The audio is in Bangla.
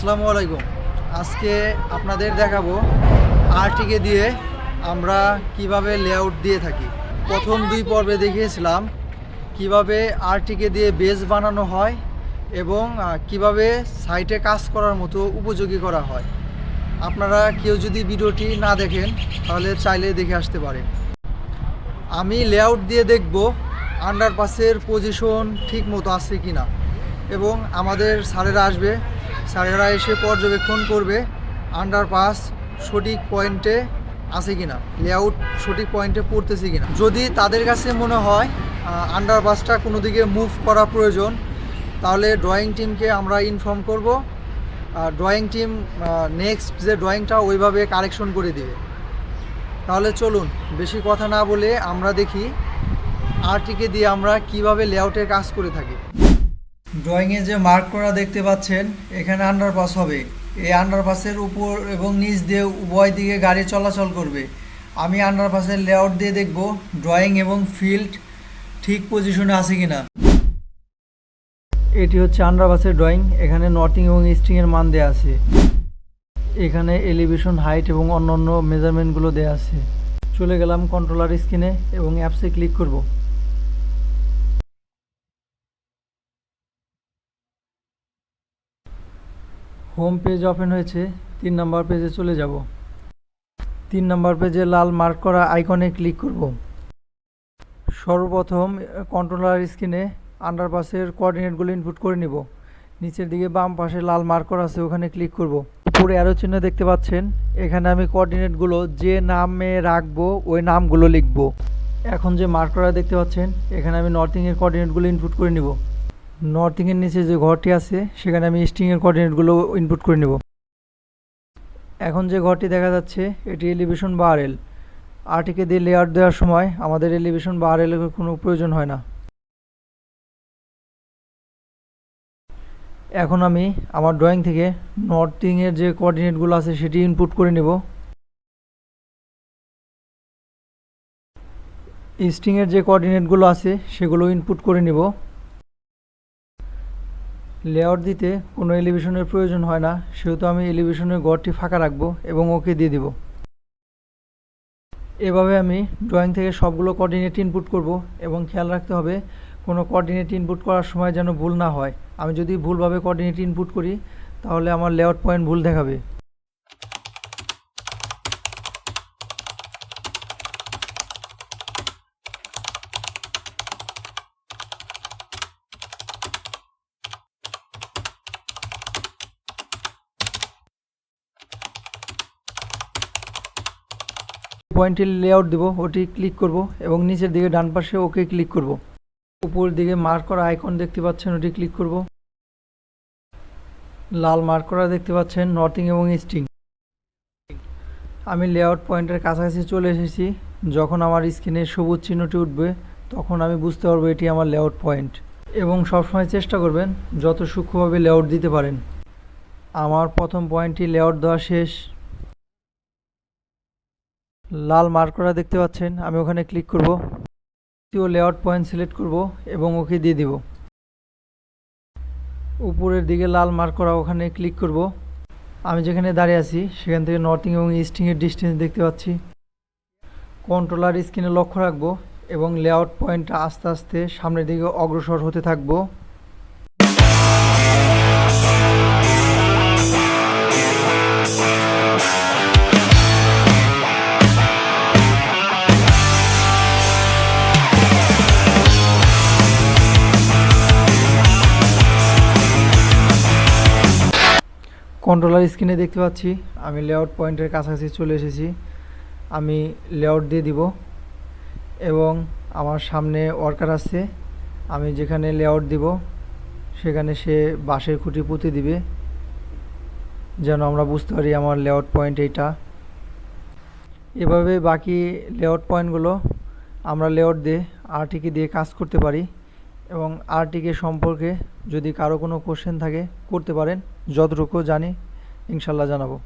আসসালামু আলাইকুম। আজকে আপনাদের দেখাবো আরটিকে দিয়ে আমরা কিভাবে লেআউট দিয়ে থাকি। প্রথম 2 পর্বে দেখিয়েছিলাম কিভাবে আরটিকে দিয়ে বেস বানানো হয় এবং কিভাবে সাইটে কাজ করার মতো উপযোগী করা হয়। আপনারা কেউ যদি ভিডিওটি না দেখেন তাহলে চাইলে দেখে আসতে পারেন। আমি লেআউট দিয়ে দেখব আন্ডারপাসের পজিশন ঠিক মতো আছে কি না, এবং আমাদের স্যারেরা আসবে, স্যারেরা এসে পর্যবেক্ষণ করবে আন্ডারপাস সঠিক পয়েন্টে আছে কিনা, লেআউট সঠিক পয়েন্টে পড়তেছে কিনা। যদি তাদের কাছে মনে হয় আন্ডারপাসটা কোনো দিকে মুভ করা প্রয়োজন, তাহলে ড্রয়িং টিমকে আমরা ইনফর্ম করব। ড্রয়িং টিম নেক্সট যে ড্রয়িংটা ওইভাবে কারেকশন করে দিবে। তাহলে চলুন বেশি কথা না বলে আমরা দেখি আরটিকে দিয়ে আমরা কিভাবে লেআউটের কাজ করে থাকি। ড্রয়িংয়ে যে মার্ক করা দেখতে পাচ্ছেন, এখানে আন্ডারপাস হবে। এই আন্ডারপাসের উপর এবং নিচ দিয়ে উভয় দিকে গাড়ি চলাচল করবে। আমি আন্ডারপাসের লেআউট দিয়ে দেখব ড্রয়িং এবং ফিল্ড ঠিক পজিশনে আছে কিনা। এটি হচ্ছে আন্ডারপাসের ড্রয়িং। এখানে নর্থিং এবং ইস্টিংয়ের মান দেওয়া আছে। এখানে এলিভেশন, হাইট এবং অন্যান্য মেজারমেন্টগুলো দেওয়া আছে। চলে গেলাম কন্ট্রোলার স্ক্রিনে এবং অ্যাপসে ক্লিক করব। হোম পেজ ওপেন হয়েছে। 3 নম্বর পেজে চলে যাব। 3 নম্বর পেজে লাল মার্ক করা আইকনে ক্লিক করব। সর্বপ্রথম কন্ট্রোলার স্ক্রিনে আন্ডারপাসের কোঅর্ডিনেটগুলো ইনপুট করে নিব। নিচের দিকে বাম পাশে লাল মার্ক করা আছে, ওখানে ক্লিক করব। উপরে অ্যারো চিহ্ন দেখতে পাচ্ছেন, এখানে আমি কোঅর্ডিনেটগুলো যে নামে রাখবো ওই নামগুলো লিখব। এখন যে মার্ক করা দেখতে পাচ্ছেন, এখানে আমি নর্থিংয়ের কোঅর্ডিনেটগুলো ইনপুট করে নিব। নর্থিংয়ের নিচে যে ঘরটি আছে সেখানে আমি ইস্টিংয়ের কোঅর্ডিনেটগুলো ইনপুট করে নেব। এখন যে ঘরটি দেখা যাচ্ছে এটি এলিভেশন বা আরএল। আরটিকে দিয়ে লেআউট দেওয়ার সময় আমাদের এলিভেশন বা আরএল এর কোনো প্রয়োজন হয় না। এখন আমি আমার ড্রয়িং থেকে নর্থিংয়ের যে কোঅর্ডিনেটগুলো আছে সেটি ইনপুট করে নেব। ইস্টিংয়ের যে কোঅর্ডিনেটগুলো আছে সেগুলো ইনপুট করে নেব। লেআউট দিতে কোনো এলিভেশনের প্রয়োজন হয় না, সেহেতু আমি এলিভেশনের ঘরটি ফাঁকা রাখবো এবং ওকে দিয়ে দিব। এভাবে আমি ড্রয়িং থেকে সবগুলো কোঅর্ডিনেট ইনপুট করব এবং খেয়াল রাখতে হবে কোনো কোঅর্ডিনেট ইনপুট করার সময় যেন ভুল না হয়। আমি যদি ভুলভাবে কোঅর্ডিনেট ইনপুট করি তাহলে আমার লেআউট পয়েন্ট ভুল দেখাবে। পয়েন্টের লেআউট দেব, ওটি ক্লিক করব এবং নিচের দিকে ডান পাশে ওকে ক্লিক করব। উপর দিকে মার্ক করা আইকন দেখতে পাচ্ছেন, ওটি ক্লিক করব। লাল মার্ক করা দেখতে পাচ্ছেন নর্থিং এবং ইস্টিং। আমি লেআউট পয়েন্টের কাছাকাছি চলে এসেছি। যখন আমার স্ক্রিনে সবুজ চিহ্নটি উঠবে তখন আমি বুঝতে পারবো এটি আমার লেআউট পয়েন্ট। এবং সবসময় চেষ্টা করবেন যত সূক্ষ্মভাবে লেআউট দিতে পারেন। আমার প্রথম পয়েন্টটি লেআউট দেওয়া শেষ। লাল মার্ক করা দেখতে পাচ্ছেন, আমি ওখানে ক্লিক করব। দ্বিতীয় লেআউট পয়েন্ট সিলেক্ট করব এবং ওকে দিয়ে দিব। উপরের দিকে লাল মার্ক করা, ওখানে ক্লিক করব। আমি যেখানে দাঁড়িয়ে আছি সেখান থেকে নর্থিং এবং ইস্টিংয়ের ডিস্টেন্স দেখতে পাচ্ছি। কন্ট্রোলার স্ক্রিনে লক্ষ্য রাখবো এবং লেআউট পয়েন্টটা আস্তে আস্তে সামনের দিকে অগ্রসর হতে থাকবো। কন্ট্রোলার স্ক্রিনে দেখতে পাচ্ছি আমি লেআউট পয়েন্টের কাছাকাছি চলে এসেছি। আমি লেআউট দিয়ে দিব এবং আমার সামনে ওয়ার্কার আছে, আমি যেখানে লেআউট দিব সেখানে সে বাঁশের খুঁটি পুঁতে দিবে যেন আমরা বুঝতে পারি আমার লেআউট পয়েন্ট এইটা। এভাবে বাকি লেআউট পয়েন্টগুলো আমরা লেআউট দিয়ে আরটিকে দিয়ে কাজ করতে পারি। এবং আরটিকে সম্পর্কে যদি কারো কোনো কোশ্চেন থাকে করতে পারেন, যতটুকু জানি ইনশাল্লাহ জানাবো।